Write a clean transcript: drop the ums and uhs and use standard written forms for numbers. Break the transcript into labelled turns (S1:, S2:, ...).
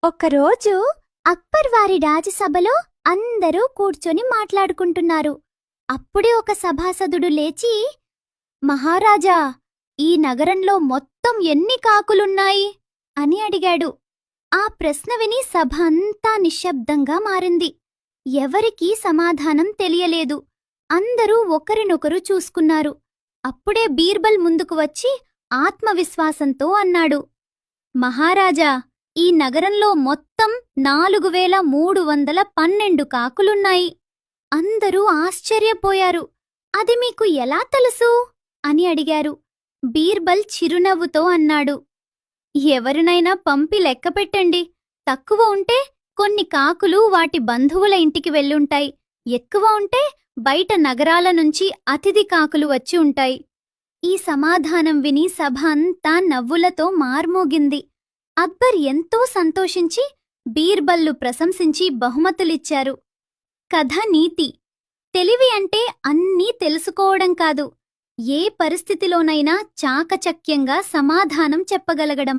S1: ఒకరోజు అక్బర్ వారి రాజసభలో అందరూ కూర్చొని మాట్లాడుకుంటున్నారు. అప్పుడే ఒక సభాసదుడు లేచి, మహారాజా, ఈ నగరంలో మొత్తం ఎన్ని కాకులున్నాయి అని అడిగాడు. ఆ ప్రశ్న విని సభ అంతా నిశ్శబ్దంగా మారింది. ఎవరికీ సమాధానం తెలియలేదు. అందరూ ఒకరినొకరు చూసుకున్నారు. అప్పుడే బీర్బల్ ముందుకు వచ్చి ఆత్మవిశ్వాసంతో అన్నాడు, మహారాజా, ఈ నగరంలో మొత్తం 4312 కాకులున్నాయి. అందరూ ఆశ్చర్యపోయారు. అది మీకు ఎలా తెలుసు అని అడిగారు. బీర్బల్ చిరునవ్వుతో అన్నాడు, ఎవరినైనా పంపి లెక్కపెట్టండి. తక్కువ ఉంటే కొన్ని కాకులు వాటి బంధువుల ఇంటికి వెళ్ళుంటాయి. ఎక్కువ ఉంటే బయట నగరాల నుంచి అతిథి కాకులు వచ్చి ఉంటాయి. ఈ సమాధానం విని సభ అంతా నవ్వులతో మార్మోగింది. అక్బర్ ఎంతో సంతోషించి బీర్బల్ను ప్రశంసించి బహుమతులిచ్చారు. కథ నీతి: తెలివి అంటే అన్నీ తెలుసుకోవడం కాదు, ఏ పరిస్థితిలోనైనా చాకచక్యంగా సమాధానం చెప్పగలగడం.